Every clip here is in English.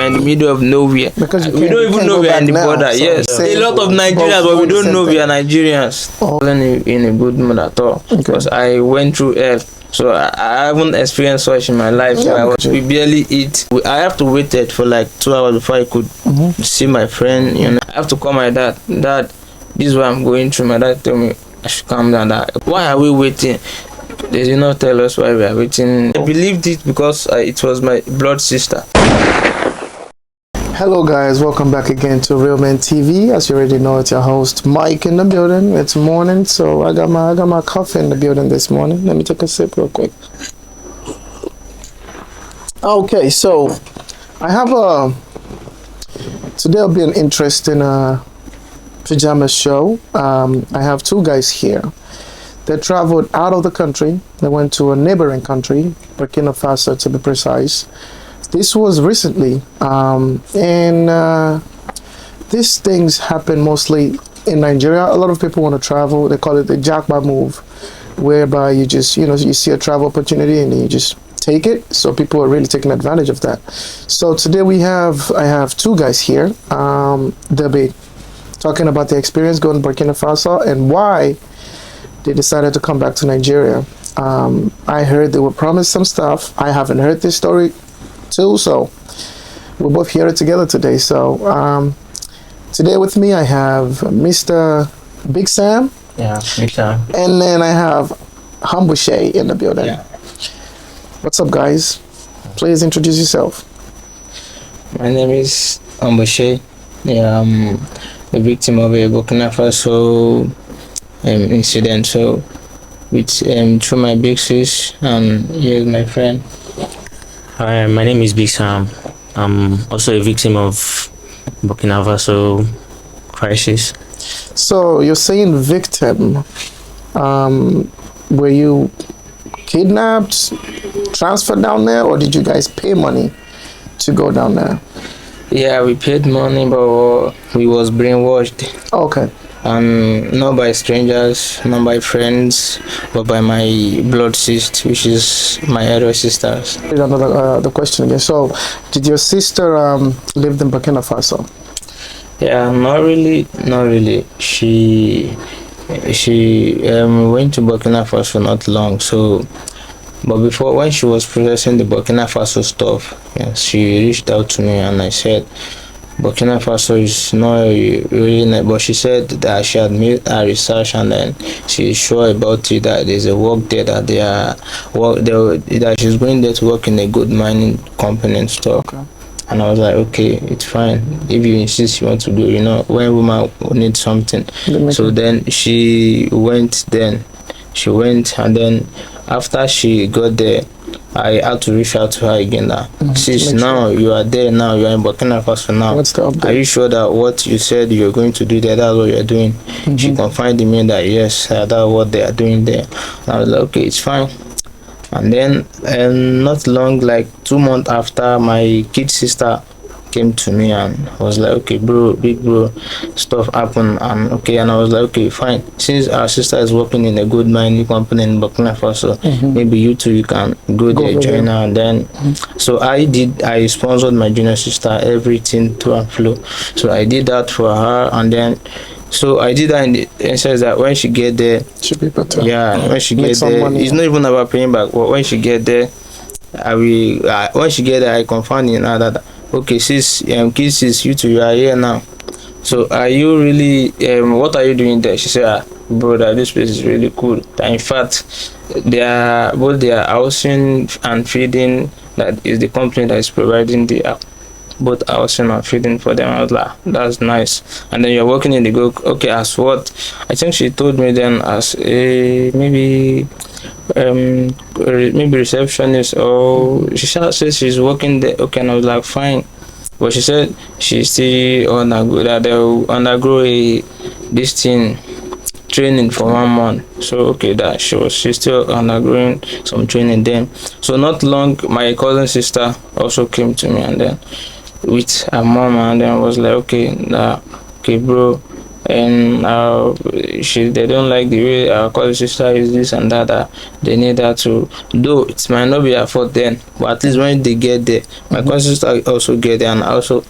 we're in the middle of nowhere. Because we don't even know we're in the border. So yes, a lot of Nigerians, but we don't know we are Nigerians. In a good mood at all, because I went through hell. So I haven't experienced such in my life. So we barely eat. I have to wait for like 2 hours before I could see my friend. You know, I have to call my dad. Dad, this is what I'm going through. My dad told me I should calm down. Why are we waiting? They did not tell us why we are waiting. I believed it because it was my blood sister. Hello guys, welcome back again to RilmaenTV. As you already know, it's your host Mike in the building. It's morning, so I got my coffee in the building this morning. Let me take a sip real quick. Okay, so I have today will be an interesting pajama show. I have two guys here. They traveled out of the country. They went to a neighboring country, Burkina Faso to be precise. This was recently, and these things happen mostly in Nigeria. A lot of people want to travel. They call it the jackpot move, whereby you just, you see a travel opportunity and you just take it. So people are really taking advantage of that. So today I have two guys here. They'll be talking about their experience going to Burkina Faso and why they decided to come back to Nigeria. I heard they were promised some stuff. I haven't heard this story too, so we'll both hear it together today. So today with me I have Mr. Big Sam. Yeah, Big Sam. And then I have Humble Shay in the building. Yeah. What's up, guys? Please introduce yourself. My name is Humble Shay. Yeah, I'm the victim of a Burkina Faso incident. So with through my big sis, and here's my friend. Hi, my name is Big Sam. I'm also a victim of Burkina Faso crisis. So you're saying victim. Were you kidnapped, transferred down there, or did you guys pay money to go down there? Yeah, we paid money, but we was brainwashed. Okay. Not by strangers, not by friends, but by my blood sister, which is my elder sisters. Another the question again. So, did your sister live in Burkina Faso? Yeah, not really. She went to Burkina Faso not long. So, but before, when she was processing the Burkina Faso stuff, yeah, she reached out to me and I said, Burkina Faso is not really nice, but she said that she had made her research and then she's sure about it, that there's a work there, that that she's going there to work in a good mining company and stuff. Okay. And I was like, okay, it's fine if you insist you want to do, when woman need something. So then she went, and then after she got there, I had to reach out to her again that sis, now you are there, now you are in Burkina Faso now. What's the update? Are you sure that what you said you're going to do there, that's what you're doing? She confided in me that yes, that's what they are doing there. And I was like, okay, it's fine. And then not long, like 2 months after, my kid sister came to me and was like, okay bro, big bro, stuff happened, and I was like, okay, fine, since our sister is working in a good mining company in Burkina Faso, maybe you two, you can go there, join her. And then so I sponsored my junior sister everything to and flow. So I did that for her, and then so I did that in the sense that when she get there, should be better. Yeah, when she get there, money, it's not even about paying back, but when she get there, I confirm in her that okay, sis, kids, sis, you two, you are here now. So are you really, what are you doing there? She said, brother, this place is really cool. In fact, both their housing and feeding, that is the company that is providing both housing and feeding for them. I was like, that's nice. And then you're working in the go, okay, as what? I think she told me then as a maybe receptionist, or she says she's working there. Okay, and I was like, fine. But she said she's still that they'll undergo this thing training for 1 month. So okay, that she's still undergoing some training then. So not long, my cousin sister also came to me and then with her mom, and then was like, okay, bro, and they don't like the way our cousin sister is this and that, that they need her to, though it might not be her fault then, but at least when they get there, my cousin sister also get there, and I also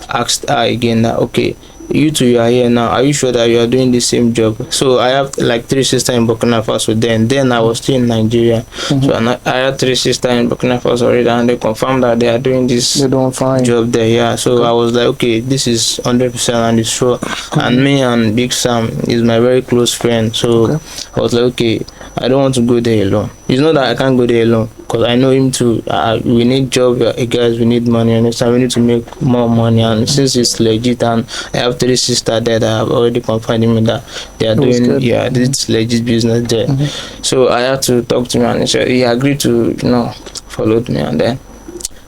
asked her again that, okay, you are here now, are you sure that you are doing the same job? So I have like 3 sisters in Burkina Faso then I was still in Nigeria. So I had 3 sisters in Burkina Faso already, and they confirmed that they are doing this job there. Yeah, so I was like, okay, this is 100% and it's sure. And me and Big Sam is my very close friend, so I was like, okay, I don't want to go there alone. It's not that I can't go there alone, because I know him too. We need job, guys, we need money, and we need to make more money, and since it's legit, and I have 3 sisters there that have already confirmed me that they are doing this legit business there. So I had to talk to him, and he agreed to follow me. And then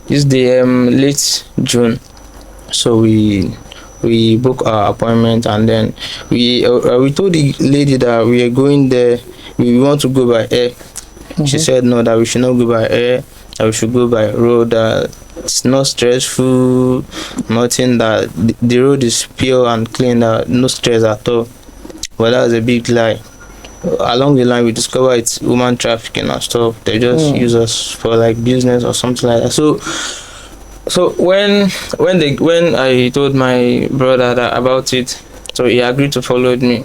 this the late June, so we booked our appointment, and then we told the lady that we are going there, we want to go by air. She said no, that we should not go by air, that we should go by road, that it's not stressful, nothing, that the road is pure and clean, that no stress at all. But that was a big lie. Along the line, we discovered it's human trafficking and stuff. They just use us for like business or something like that. So when I told my brother about it, so he agreed to follow me.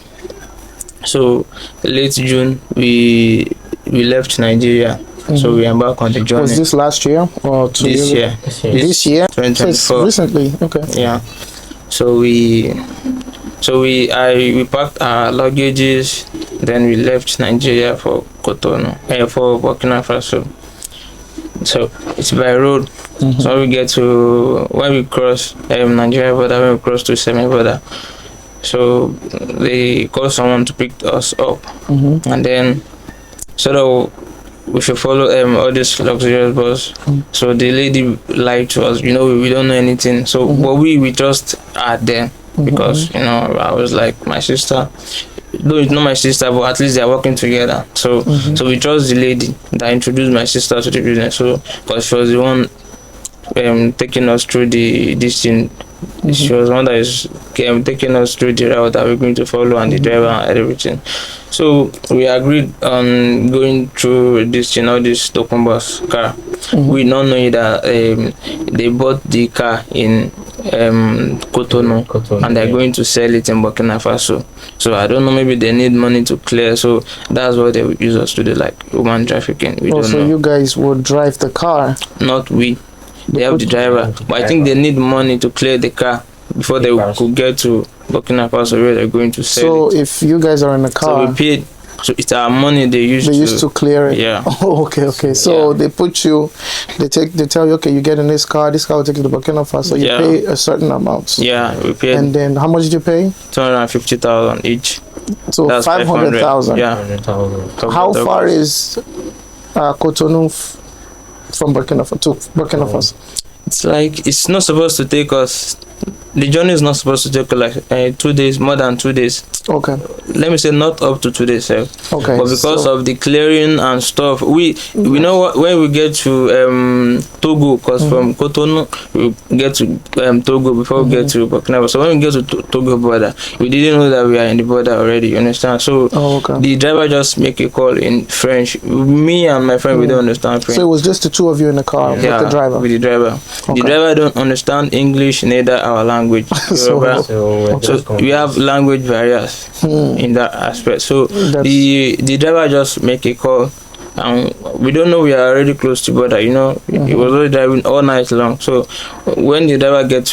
So late June, we left Nigeria. So we embarked on the journey. Was this last year or 2 years ago? This year? 2024. Recently, okay. Yeah. So we packed our luggages, then we left Nigeria for Cotonou, for Burkina Faso. So it's by road. So when we cross Nigeria border, when we cross to Semi border, so they called someone to pick us up, and then we should follow all this luxurious bus. So the lady lied to us, we don't know anything. So but we just are there because I was like, my sister, though it's not my sister, but at least they're working together. So we trust the lady that introduced my sister to the business. So because she was the one taking us through this thing. She was one that is taking us through the route that we're going to follow, and the driver and everything. So we agreed on going through this this token bus car. We not knowing that they bought the car in Cotonou, and they're going to sell it in Burkina Faso. So I don't know, maybe they need money to clear, so that's what they would use us to do, like human trafficking. We don't know. You guys would drive the car? Not we. They have the driver, but I think they need money to clear the car before they could get to Burkina Faso where they're going to sell it. So if you guys are in the car, so we paid. So it's our money they used to clear it. Yeah. Oh, okay. So they put you, they tell you, okay, you get in this car will take you to Burkina Faso. You pay a certain amount. Yeah, we paid. And then how much did you pay? 250,000 each. So that's 500,000. Yeah. How far is Cotonou from Burkina Faso? It's like, it's not supposed to take us, the journey is not supposed to take like 2 days, more than 2 days. Okay. Let me say not up to 2 days. Okay. But because of the clearing and stuff, we know what, when we get to Togo, because from Cotonou we get to Togo before we get to Burkina Faso. So when we get to Togo border, we didn't know that we are in the border already. You understand? So the driver just make a call in French. Me and my friend, we don't understand French. So it was just the 2 of you in the car with the driver. With the driver. The driver don't understand English, neither our language. So we have language barriers in that aspect. So the driver just make a call, and we don't know we are already close to border. He was already driving all night long. So when the driver get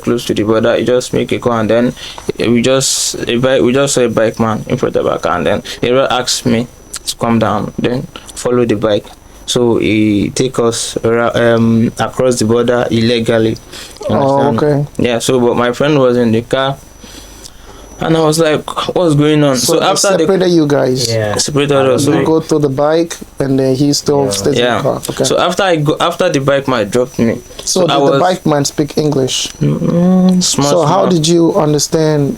close to the border, he just make a call, and then we just saw a bike man in front of the back, and then the driver asked me to come down, then follow the bike. So he take us across the border illegally. Okay. Yeah. So, but my friend was in the car, and I was like, "What's going on?" So after separated you guys. Separated us. So you go to the bike, and then he still stays in the car. Okay. So after the bike man dropped me. So the bike man speak English? Small. How did you understand?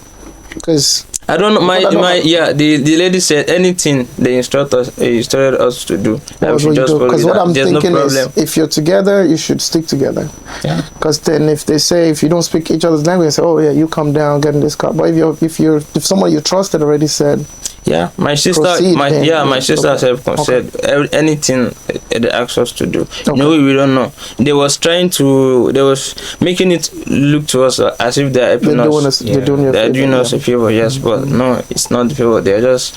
Because I don't know. The lady said anything they instructed us to do. Because what I'm thinking is, if you're together, you should stick together. Yeah. Because then, if they say if you don't speak each other's language, they say, oh yeah, you come down, get in this car. But if someone you trusted already said, yeah, my sister, my sister said anything they asked us to do. Okay. No, we don't know. They was making it look to us as if they're helping us. They're doing us a favor, yes, but no, it's not the favor. They're just,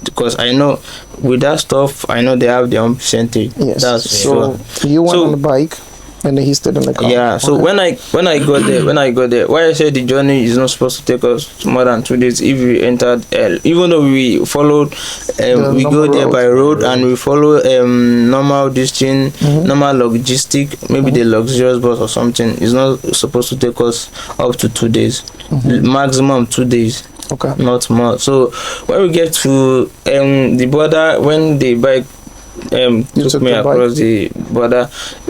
because I know with that stuff, I know they have their own percentage. Yes. So you went on the bike, and then he stayed in the car. Yeah. So when I got there, why I said the journey is not supposed to take us more than 2 days if we entered. Even though we followed, we go there by road and we follow normal normal logistic, maybe the luxurious bus or something. It's not supposed to take us up to 2 days, maximum 2 days. Okay. Not more. So when we get to the border, when the bike took me across the border,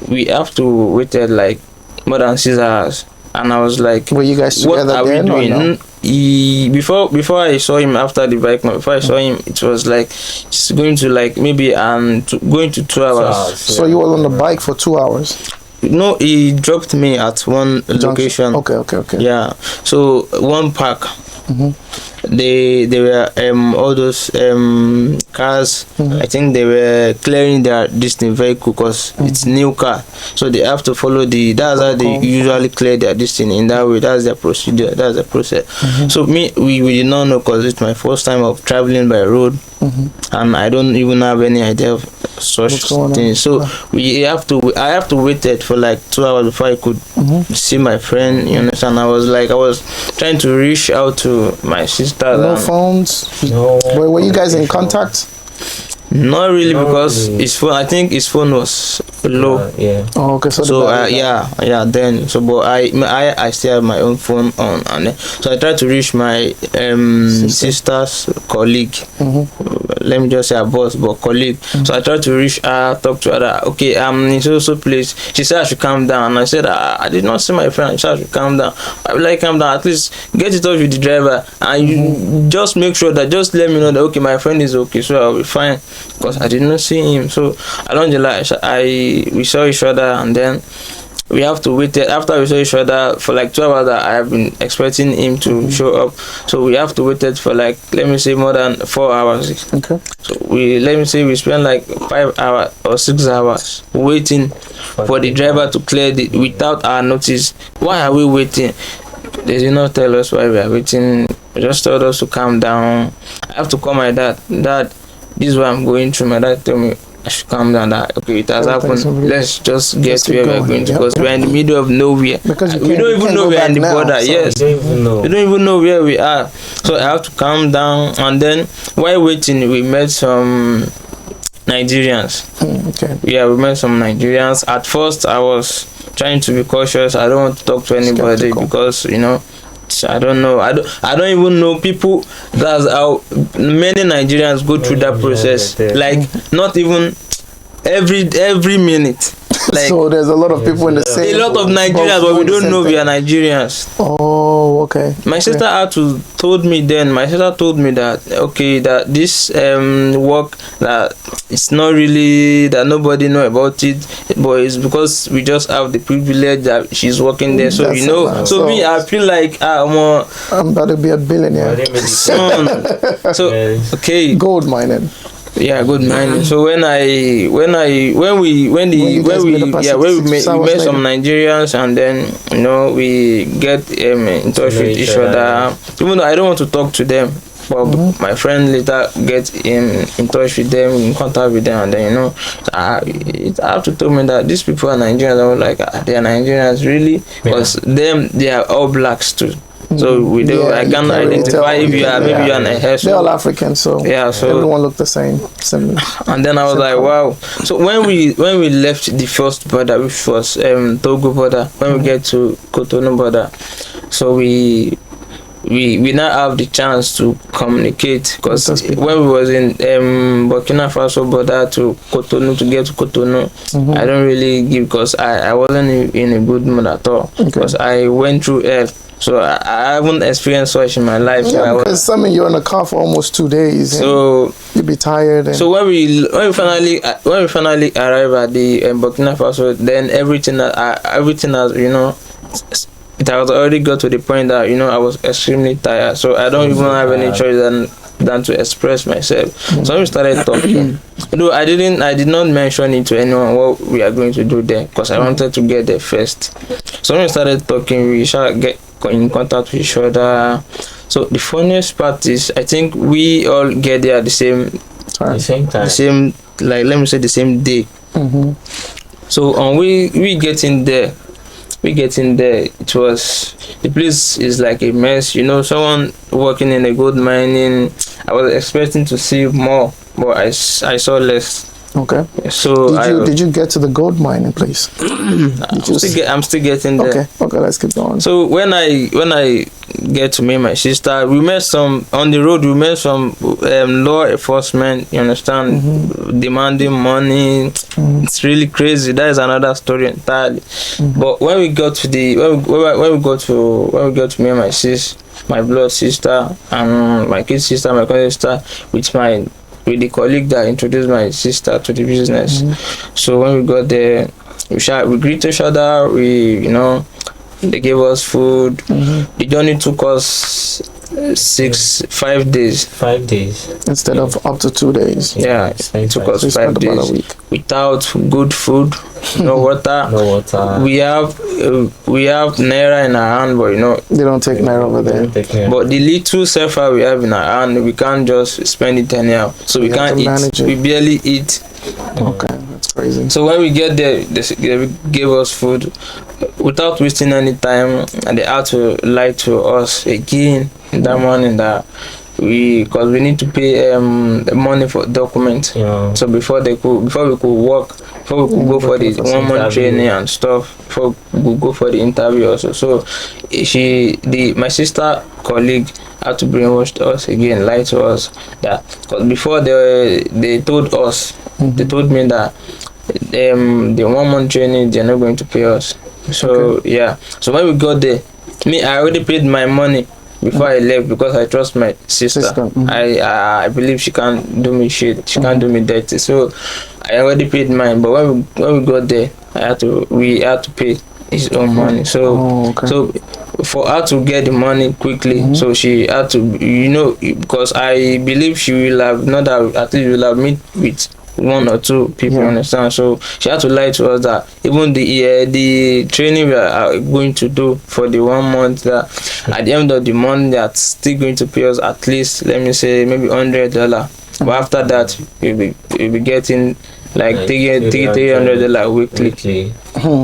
we have to wait like more than 6 hours, and I was like, were you guys together? What are we doing? No? Before I saw him after the bike, before I saw him, it was like it's going to like maybe going to 2 hours. So you were on the bike for 2 hours? No, he dropped me at one location. Okay. Yeah. So one park. They were all those cars. I think they were clearing their distant vehicle because it's new car, so they have to follow that's how they usually clear their distance in that way. That's their procedure, that's the process. So we did not know, because it's my first time of traveling by road, and I don't even have any idea of such things. So I have to wait it for like 2 hours before I could see my friend, you understand. I was trying to reach out to my sister. No phones? No. Were you guys in contact? Not really, because his phone, I think his phone was low. Oh, okay. But I still have my own phone on, and then, so I tried to reach my sister's colleague. Let me just say a boss, but colleague. So I tried to reach her, talk to her. That, okay, in so place. She said I should calm down, and I said I did not see my friend. She said I should calm down. I would like calm down. At least get in touch with the driver, and you just make sure that just let me know that okay, my friend is okay, so I'll be fine. Because I did not see him. So along the line, we saw each other, and then we have to wait. After we saw each other for like 2 hours, that I have been expecting him to show up. So we have to wait for like, let me say, more than 4 hours. Okay. So we spent like 5 hours or 6 hours waiting for the driver to clear without our notice. Why are we waiting? They did not tell us why we are waiting. They just told us to calm down. I have to call my dad. Dad, this is what I'm going through. My dad told me I should calm down. That okay, it has happened. Let's just get where we're going to, because we're in the middle of nowhere. Because we don't even know we're in the border. Yes, we don't even know where we are. So I have to calm down. And then while waiting, we met some Nigerians. Okay. Yeah, we met some Nigerians. At first, I was trying to be cautious. I don't want to talk to anybody because I don't know. I don't even know people. That's how many Nigerians go through that process. Like not even every minute. Like, so there's a lot of people in the same. A lot of Nigerians, but we don't know we are Nigerians. Oh, okay. My sister told me that okay, that this work, that it's not really, that nobody know about it, but it's because we just have the privilege that she's working there. So so me, I feel like I'm about to be a billionaire. So okay, gold mining. Yeah, good mining. So when we met some Nigerians, and then we get in touch with each other. Even though I don't want to talk to them, but my friend later gets in touch with them, in contact with them, and then I have to tell me that these people are Nigerians. I was like, they are Nigerians really, because they are all blacks too. So I can identify if you are maybe you are Nigerian. They're all African, so everyone looked the same. And then I was like, wow. So when we left the first border, which was Togo border, when we get to Cotonou border, so we we now have the chance to communicate, because With those people. when we was in Burkina Faso border to Cotonou, to get to Cotonou, I don't really give, because I wasn't in a good mood at all, because I went through hell. So I haven't experienced such in my life. Yeah, because some of you're in the car for almost 2 days. And So you'll be tired. And so when we finally arrive at the Burkina Faso, then everything has, you know, it has already got to the point that, you know, I was extremely tired. So I don't even have any choice than to express myself. So when we started talking, though I did not mention it to anyone what we are going to do there, because I wanted to get there first. So when we started talking, we shall get in contact with each other. So the funniest part is, I think we all get there at the same At the same time. the same, like, let me say the same day. So we getting there, it was, the place is like a mess, you know. Someone working in a gold mining, I was expecting to see more, but I saw less. okay. So Did you get to the gold mining place? I'm still getting there. Okay, let's keep going. So when I get to meet my sister, we met some on the road. We met some law enforcement. You understand, demanding money. It's really crazy. That is another story entirely. But when we got to the when we got to meet my my blood sister, and my kid sister, my cousin sister, with the colleague that introduced my sister to the business. So when we got there, we greet each other. They gave us food. The journey took us 5 days. 5 days. Instead of up to 2 days. Yeah, it took us We 5 spent about days a week. without good food, no water. No water. We have naira in our hand, but They don't take Naira over there. but the little sefa we have in our hand, we can't just spend it anyhow. So we have can't to eat. manage it. We barely eat. Okay, that's crazy. So when we get there, they gave us food without wasting any time, and they had to lie to us again in that morning that because we need to pay money for documents. Yeah. So before we could work, before we could go for the 1 month training and stuff, before we could go for the interview also. So my sister colleague had to brainwash us again, lie to us that, because before they told us, they told me that the 1 month training they're not going to pay us. So yeah, so when we got there, I already paid my money before I left, because I trust my sister. I believe she can't do me shit, she can't do me dirty. So I already paid mine, but when we got there, we had to pay his own money. So so for her to get the money quickly, so she had to, because I believe she will have, not that at least will have meet with 1 or 2 people, understand. So she had to lie to us that even the training we are going to do for the 1 month, that at the end of the month they are still going to pay us at least, let me say, maybe $100. But after that we'll be getting like $300 weekly.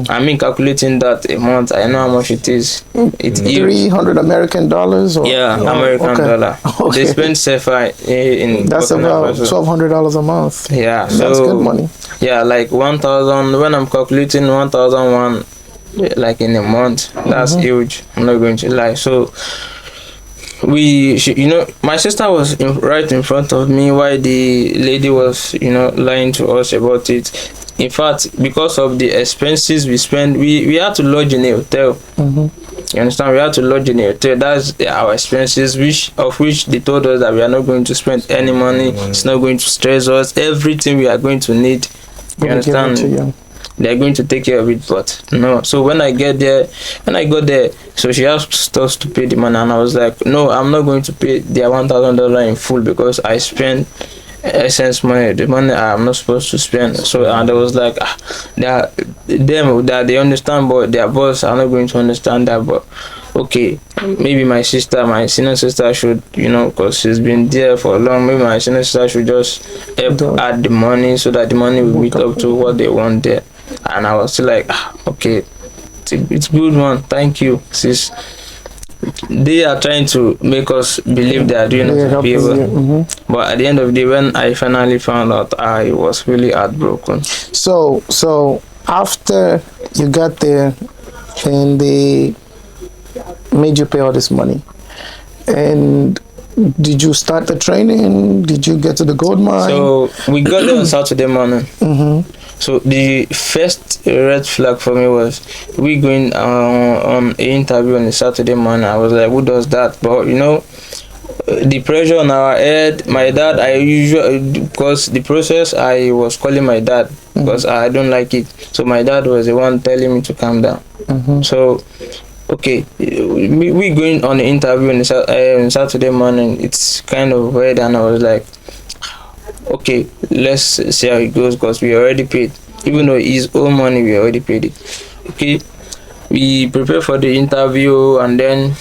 I mean, calculating that a month, I know how much it is. It's $300 American dollars, or American dollar. They spend SEFA in that's about $1,200 a month. Yeah, so that's good money. Yeah, like 1,000. When I'm calculating 1,001, like in a month, that's huge. I'm not going to lie. So my sister was right in front of me while the lady was lying to us about it. In fact, because of the expenses we spent, we had to lodge in a hotel. You understand? We had to lodge in a hotel. That's our expenses, which they told us that we are not going to spend any money. It's not going to stress us. Everything we are going to need. You understand? They're going to take care of it, but no. So when I got there, so she asked us to pay the money, and I was like, no, I'm not going to pay their $1,000 in full, because I spent essence money, the money I'm not supposed to spend. So and I was like, they understand, but their boss are not going to understand that. But okay, maybe my senior sister should, because she's been there for long, maybe my senior sister should just help add the money, so that the money will meet up to what they want there. And I was still like, okay, it's good one, thank you, sis. They are trying to make us believe they are doing us a favor. But at the end of the day, when I finally found out, I was really heartbroken. So after you got there and they made you pay all this money, And did you start the training? Did you get to the gold mine? So we got there on Saturday morning. Mm-hmm. So the first red flag for me was we going on an interview on a Saturday morning. I was like, who does that? But you know, the pressure on our head. My dad, I usually, because the process, I was calling my dad because I don't like it. So my dad was the one telling me to calm down. So okay, we going on the interview on Saturday morning. It's kind of weird, and I was like, okay, let's see how it goes because we already paid. Even though it's own money, we already paid it. Okay, we prepare for the interview, and then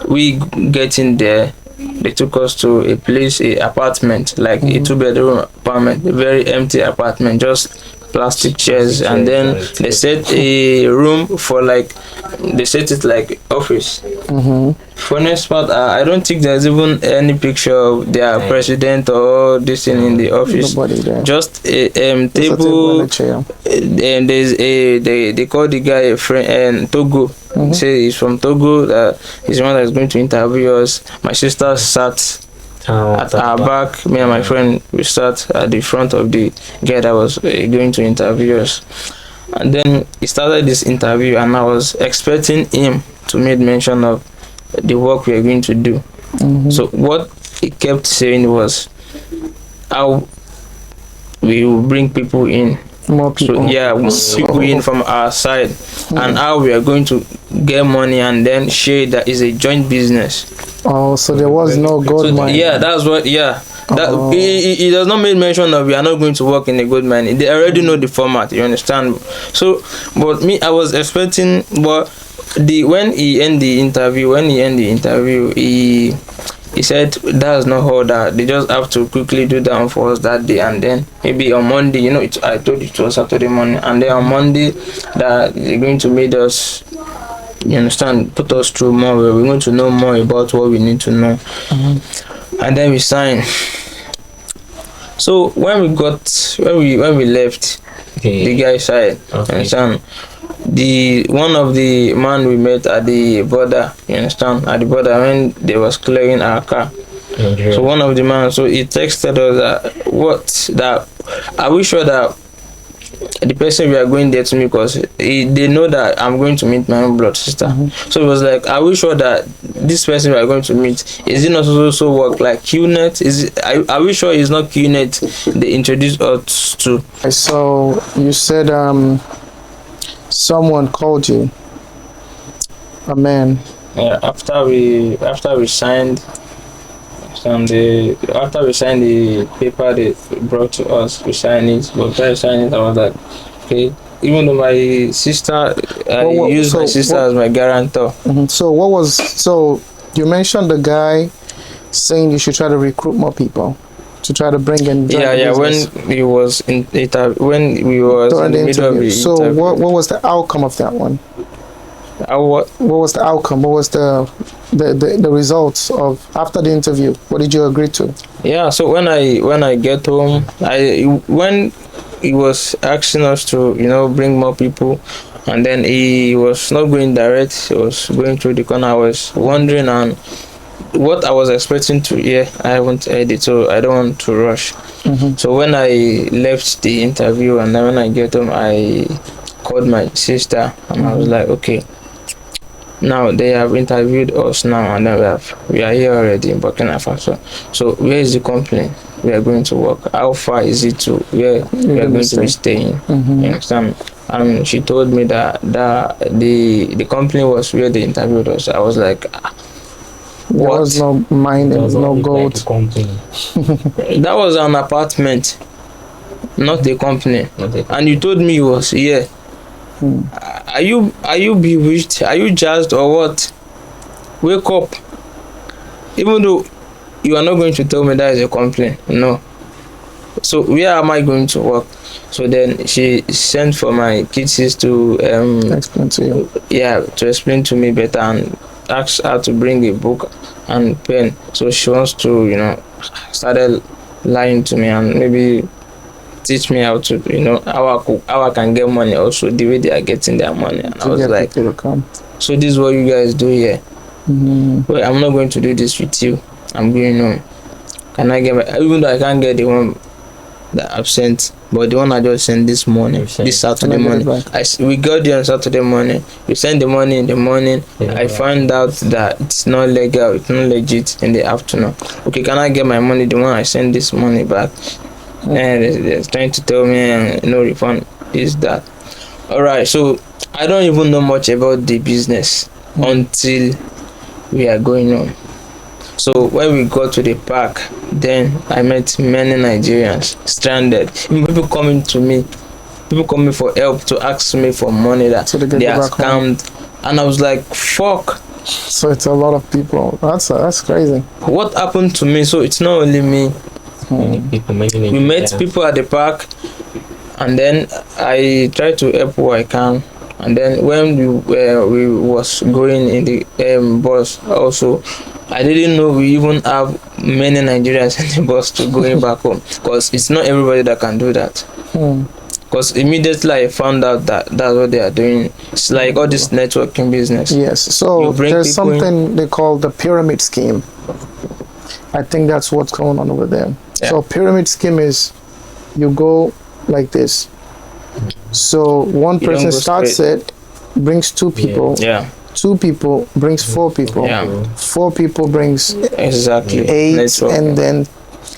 we get in there. They took us to a place, a apartment, like a 2-bedroom apartment, a very empty apartment, just plastic chairs, and then they set a room for like, they set it like office. Funniest part, I don't think there's even any picture of their president or this thing in the office. Nobody there. Just a table table, and a chair. and there's a they call the guy a friend and Togo. Say he's from Togo. He's the one that's going to interview us. My sister sat at our back. Me and my friend, we sat at the front of the guy that was going to interview us. And then he started this interview, and I was expecting him to make mention of the work we are going to do. So what he kept saying was how we will bring people in. More people. So yeah, we'll people in from our side, and how we are going to get money and then share that is a joint business. Oh, so there was no gold So mine. yeah, that's what. Yeah, that he does not make mention of we are not going to work in a gold mine. They already know the format. You understand? So, but me, I was expecting, but when he end the interview, he said that's not how that they just have to quickly do that for us that day, and then maybe on Monday, you know, I told you it was Saturday morning, and then on Monday that they're going to meet us. You understand? Put us through more. We're going to know more about what we need to know, and then we sign. So when we left, the guy side, understand? The one of the man we met at the border, you understand, at the border when they was clearing our car. So one of the man, so he texted us that are we sure that the person we are going there to meet, because they know that I'm going to meet my own blood sister. So it was like, are we sure that this person we are going to meet, is it not also work like QNet? Are we sure it's not QNet they introduced us to? So you said someone called you, a man. Yeah, after we signed, after we signed the paper they brought to us, we signed it. But after I signed it, I was like, okay. Even though my sister, I used my sister as my guarantor. So you mentioned the guy saying you should try to recruit more people to try to bring in. When we was in the middle of the So interview. what was the outcome of that one? What was the outcome? What was the results of after the interview? What did you agree to? Yeah, so when I get home, when he was asking us to, you know, bring more people, and then he was not going direct, he was going through the corner. I was wondering, and what I was expecting to hear, I haven't heard it, so I don't want to rush. So when I left the interview, and then when I get home, I called my sister, and I was like, okay, now they have interviewed us now, and then we are here already in Burkina Faso. So where is the company we are going to work? How far is it to where we are going to be staying? You understand? And she told me that the company was where they interviewed us. I was like, there was no mine, there was no gold. That was an apartment, not a company. And you told me it was here. Are you bewitched? Are you jazzed or what? Wake up. Even though you are not going to tell me that is a complaint, no. So where am I going to work? So then she sent for my kids to explain to you. Yeah, to explain to me better, and asked her to bring a book and pen. So she wants to, you know, started lying to me and maybe teach me how to, you know, how I can get money also the way they are getting their money. And I was like, so this is what you guys do here? Well, I'm not going to do this with you. I'm going home. Can I get even though I can't get the one that I've sent, but the one I just sent this morning, this Saturday morning. We got there on Saturday morning. We sent the money in the morning. I found out that it's not legal, it's not legit in the afternoon. Okay, can I get my money? The one I sent this money back. And they're trying to tell me no refund is that. Alright, so I don't even know much about the business until we are going on. So when we got to the park, then I met many Nigerians stranded. People coming for help to ask me for money that they are scammed, and I was like, fuck. So it's a lot of people. That's crazy. What happened to me? So it's not only me. Many people, We met people at the park, and then I tried to help who I can. And then when we was going in the bus also, I didn't know we even have many Nigerians in the bus to going back home, because it's not everybody that can do that. Because immediately I found out that that's what they are doing. It's like all this networking business. Yes, so there's something they call the pyramid scheme. I think that's what's going on over there. Yeah. So pyramid scheme is you go like this. So one person starts it, brings two people. Yeah. 2 people brings 4 people. Yeah. 4 people brings exactly 8, networking. and then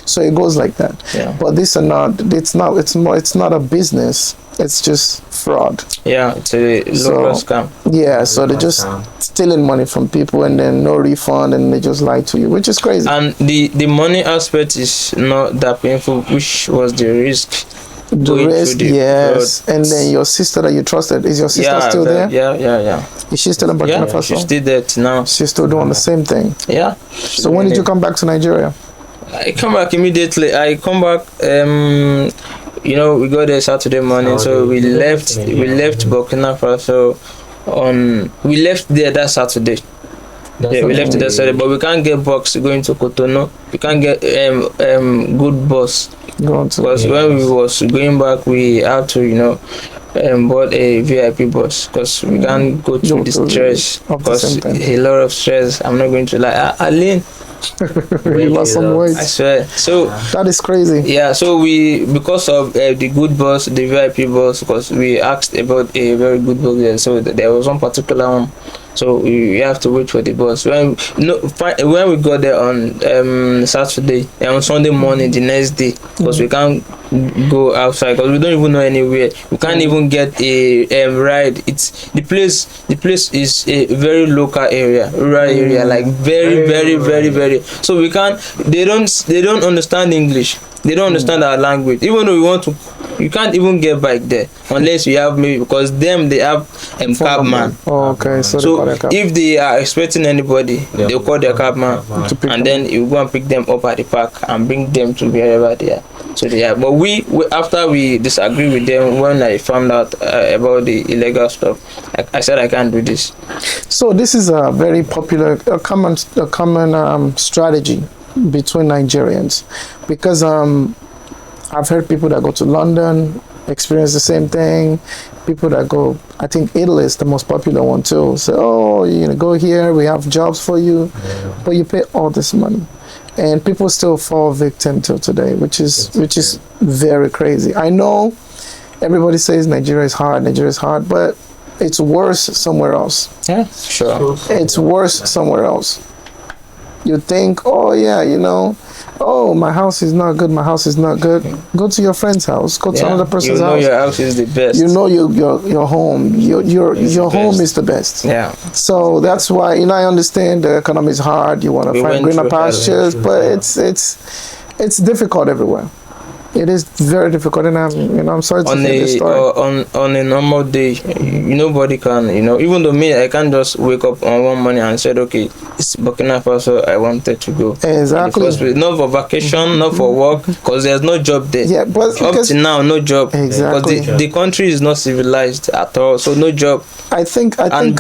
so it goes like that. Yeah. But it's not a business. It's just fraud. Yeah, it's a local scam. Yeah, so they're just stealing money from people and then no refund, and they just lie to you, which is crazy. And the money aspect is not that painful, which was the risk. The risk, yes. Fraud. And then your sister that you trusted, is your sister still there? Yeah. Is she still in Burkina Faso? She's still there now. She's still doing the same thing. Yeah. So when did you come back to Nigeria? I come back immediately. I come back. We got there Saturday morning, so we left Burkina Faso we left there that Saturday. We left it that Saturday, but we can't get bucks going to Cotonou. We can't get good bus, because when we was going back, we had to board a VIP bus, because we can't go through the stress, because a lot of stress. I'm not going to lie. Aline, you lost some weight. I swear. So that is crazy. Yeah. So because of the good bus, the VIP bus, because we asked about a very good bus there. So there was one particular one. So we have to wait for the bus. When we got there on Saturday and on Sunday morning, the next day, because we can't go outside, because we don't even know anywhere. We can't even get a ride. It's the place is a very local area, rural area, like very. So we can't. They don't understand English. They don't understand our language. Even though we want to, you can't even get back there unless you have maybe, because they have cabman. Oh, okay. So if they are expecting anybody, they'll call their cabman, and then you go and pick them up at the park and bring them to wherever they are. So they are. But we after we disagree with them, when I found out about the illegal stuff, I said I can't do this. So this is a very popular, a common strategy between Nigerians, because I've heard people that go to London experience the same thing. People that go, I think Italy is the most popular one too. So, oh, you're gonna go here, we have jobs for you, but you pay all this money, and people still fall victim till today, which is very crazy. I know everybody says Nigeria is hard, but it's worse somewhere else. Yeah, sure. It's worse somewhere else. You think, oh yeah, oh, my house is not good. Go to your friend's house. Go to another person's house. Your house is the best. Your home. Your home is the best. Yeah. So that's why I understand the economy is hard. You want to find greener pastures, but it's difficult everywhere. It is very difficult, and I'm sorry to say this story. On a normal day, nobody can, even though me, I can't just wake up on one morning and say, okay, it's Burkina Faso, I wanted to go. Exactly. Not for vacation, not for work, because there's no job there. Yeah, but up to now, no job. Exactly. Because the country is not civilized at all, so no job. I think I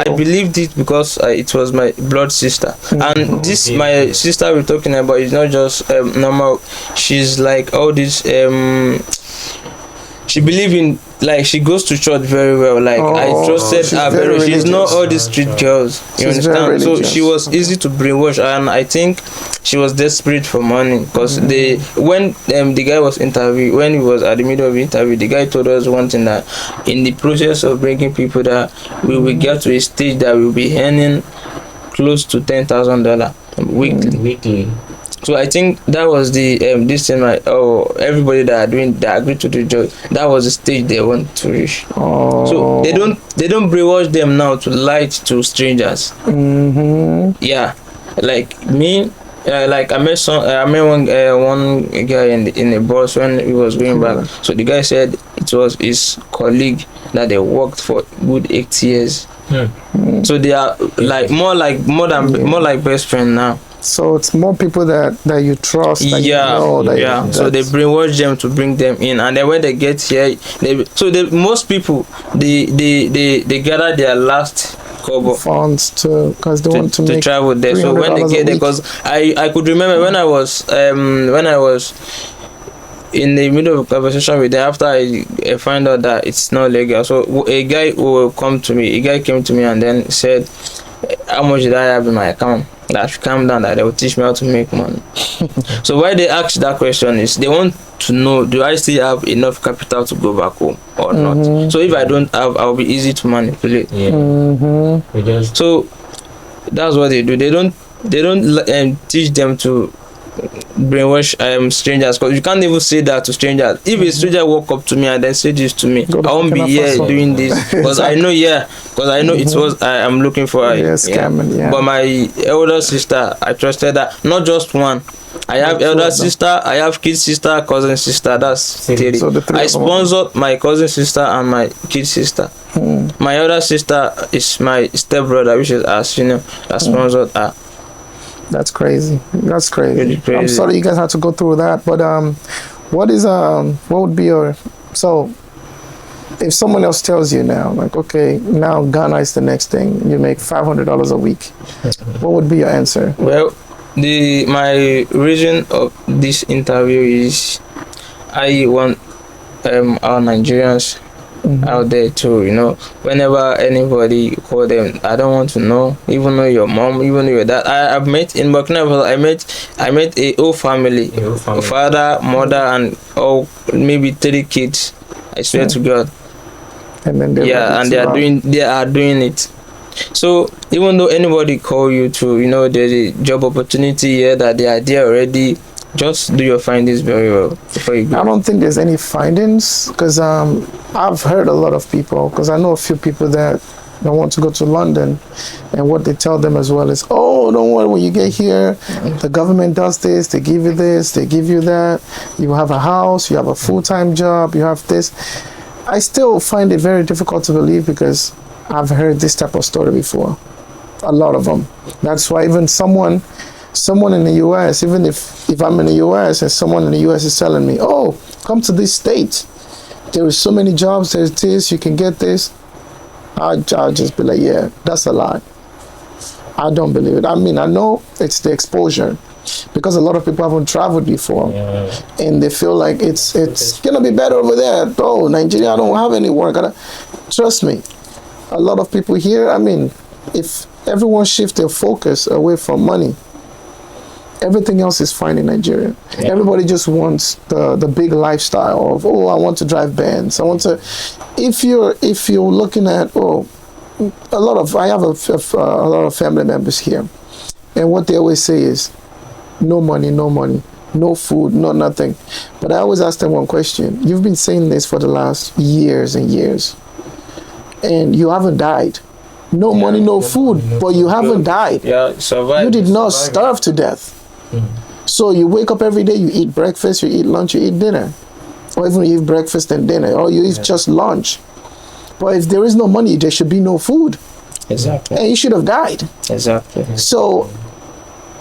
believed it because it was my blood sister, and this my sister we're talking about is not just normal. She's like all this. She believes in like she goes to church very well. Like I trusted she's her very very. She's not religious. all these street girls. You She's very understand? So religious. she was easy to brainwash, and I think she was desperate for money because when the guy was interviewed, when he was at the middle of the interview, the guy told us one thing, that in the process of bringing people, that we will get to a stage that we'll be earning close to $10,000 weekly. So I think that was the this thing, like, everybody that agreed to the job, that was the stage they want to reach. So they don't brainwash them now to lie to strangers. Yeah, like me. Like I met one guy in the bus when he was going back. So the guy said it was his colleague that they worked for good 8 years. So they are like more like best friend now. So it's more people that you trust. That you know, that So they brainwash them to bring them in, and then when they get here, most people they gather their last funds because they want to travel there. So when they get there, because I could remember when I was in the middle of a conversation with them, after I find out that it's not legal. So a guy came to me and then said, how much did I have in my account? That I should calm down, that they will teach me how to make money. So why they ask that question is they want to know, do I still have enough capital to go back home or not? So if I don't have, I'll be easy to manipulate. So that's what they do. They don't teach them to brainwash strangers, because you can't even say that to strangers. If a stranger walk up to me and then say this to me, I won't be here doing this, because I know it's what I am looking for. But my elder sister, I trusted that. Not just one. I have elder sister, I have kid sister, cousin sister. That's three. So I sponsored my cousin sister and my kid sister. My elder sister is my stepbrother, which is our senior, that sponsored her. That's crazy. That's crazy. Really crazy. I'm sorry you guys had to go through that, but what would be your, so if someone else tells you now, like, okay, now Ghana is the next thing, you make $500 a week, what would be your answer? Well, my reason of this interview is I want our Nigerians out there too, whenever anybody call them, I don't want to know, even though your mom, even though your dad. I've met in Burkina Faso, I met a whole family, father, mother, and maybe 3 kids. I swear to God. And then they are doing it. So even though anybody call you to, there's a job opportunity here that they are there already, just do your findings very well before you go. I don't think there's any findings, because I've heard a lot of people, because I know a few people that want to go to London, and what they tell them as well is, oh, don't worry, when you get here, the government does this, they give you this, they give you that, you have a house, you have a full-time job, you have this. I still find it very difficult to believe, because I've heard this type of story before, a lot of them. That's why even someone in the US, even if I'm in the US and someone in the US is telling me, oh, come to this state, there is so many jobs, there's this, you can get this, I'll just be like, yeah, that's a lie. I don't believe it. I mean, I know it's the exposure, because a lot of people haven't traveled before, and they feel like it's gonna be better over there. Oh, Nigeria, I don't have any work. Trust me, a lot of people here, I mean, if everyone shifts their focus away from money, everything else is fine in Nigeria. Everybody just wants the big lifestyle of, I want to drive Benz. I want to. If you're looking at, I have a lot of family members here, and what they always say is, no money, no food, no nothing. But I always ask them one question: you've been saying this for the last years and years, and you haven't died. No money, no food, but you haven't died. Survived. You did not starve to death. So you wake up every day, you eat breakfast, you eat lunch, you eat dinner. Or even you eat breakfast and dinner, or you eat just lunch. But if there is no money, there should be no food. Exactly. And you should have died. Exactly. So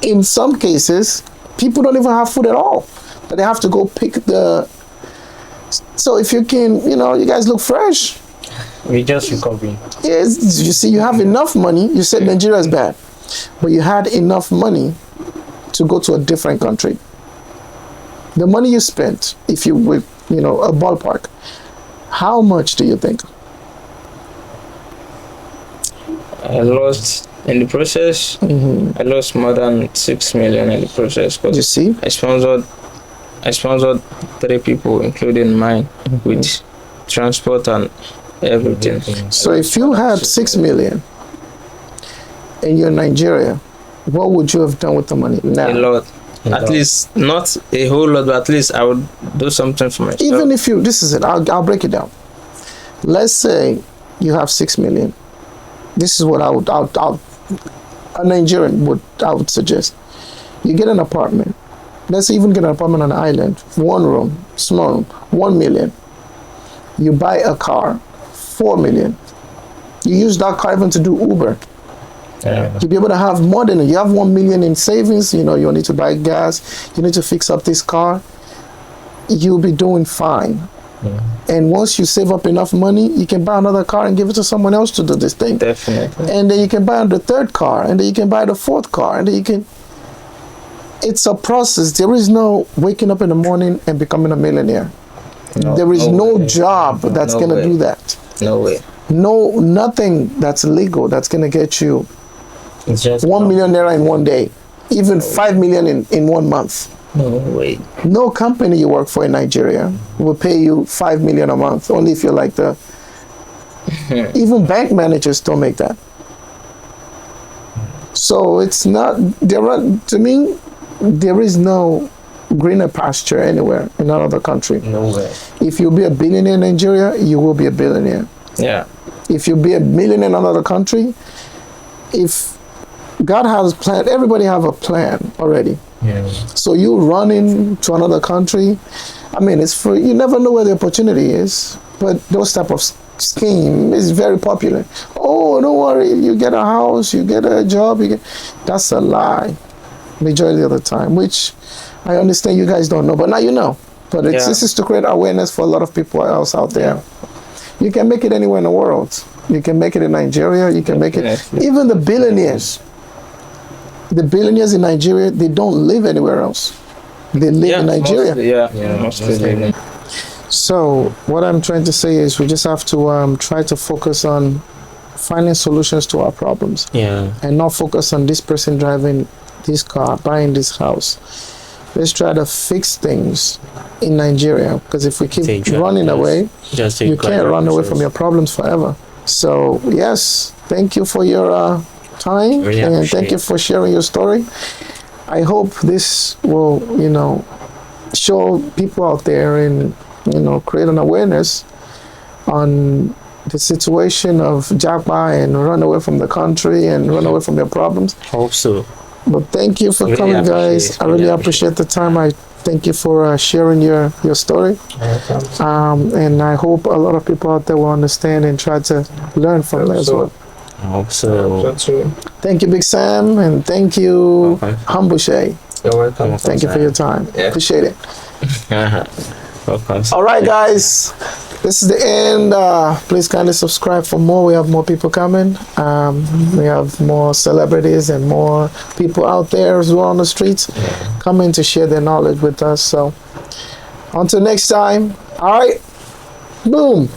in some cases, people don't even have food at all. But they have to go pick so if you can, you guys look fresh. We just recovering. Yes, you see, you have enough money. You said Nigeria is bad, but you had enough money to go to a different country. The money you spent, if you were, a ballpark, How much do you think? I lost in the process. I lost more than 6 million in the process You because see? I sponsored 3 people, including mine, with transport and everything. So if you had 6 million and you're in Nigeria, what would you have done with the money now? A lot. At least not a whole lot, but at least I would do something for myself. Even if you, this is it, I'll break it down. Let's say you have 6 million. This is what I would a Nigerian I would suggest. You get an apartment. Let's even get an apartment on an island, 1 room, small room, 1 million. You buy a car, 4 million. You use that car even to do Uber. Yeah. To be able to have more than you have 1 million in savings, you know, you need to buy gas, you need to fix up this car, you'll be doing fine. And once you save up enough money, you can buy another car and give it to someone else to do this thing. Definitely. And then you can buy the 3rd car, and then you can buy the 4th car, and then you can. It's a process. There is no waking up in the morning and becoming a millionaire. There is no way. job that's No gonna way. do that. No way. No, nothing that's legal that's gonna get you It's just 1 million naira in one day, even 5 million in 1 month. No way. No company you work for in Nigeria will pay you 5 million a month, only if you're like the. Even bank managers don't make that. So it's not, to me, there is no greener pasture anywhere in another country. no way. If you be a billionaire in Nigeria, you will be a billionaire. Yeah. If you be a millionaire in another country, if God has planned, everybody have a plan already. Yeah. So you running to another country, I mean, it's free. You never know where the opportunity is, but those type of scheme is very popular. Oh, don't worry, you get a house, you get a job, that's a lie majority of the time, which I understand you guys don't know, but now you know. But this is to create awareness for a lot of people else out there. You can make it anywhere in the world. You can make it in Nigeria, you can make it, even the billionaires. The billionaires in Nigeria, they don't live anywhere else. They live in Nigeria. Mostly live in. So what I'm trying to say is we just have to try to focus on finding solutions to our problems. Yeah. And not focus on this person driving this car, buying this house. Let's try to fix things in Nigeria, because if we keep running away, you can't run away from your problems forever. So yes, thank you for your time, and thank you for sharing your story. I hope this will, show people out there and, create an awareness on the situation of Japa and run away from the country and run away from their problems. Hope so. But thank you for coming, guys. I really appreciate the time. I thank you for sharing your story. And I hope a lot of people out there will understand and try to learn from it as well. I hope so. Thank you, Big Sam, and thank you, Humble Shay. You're welcome. Thank you for your time. Yeah. Appreciate it. Welcome. All right, guys. This is the end. Please kindly subscribe for more. We have more people coming. We have more celebrities and more people out there as well on the streets coming to share their knowledge with us. So until next time. All right. Boom.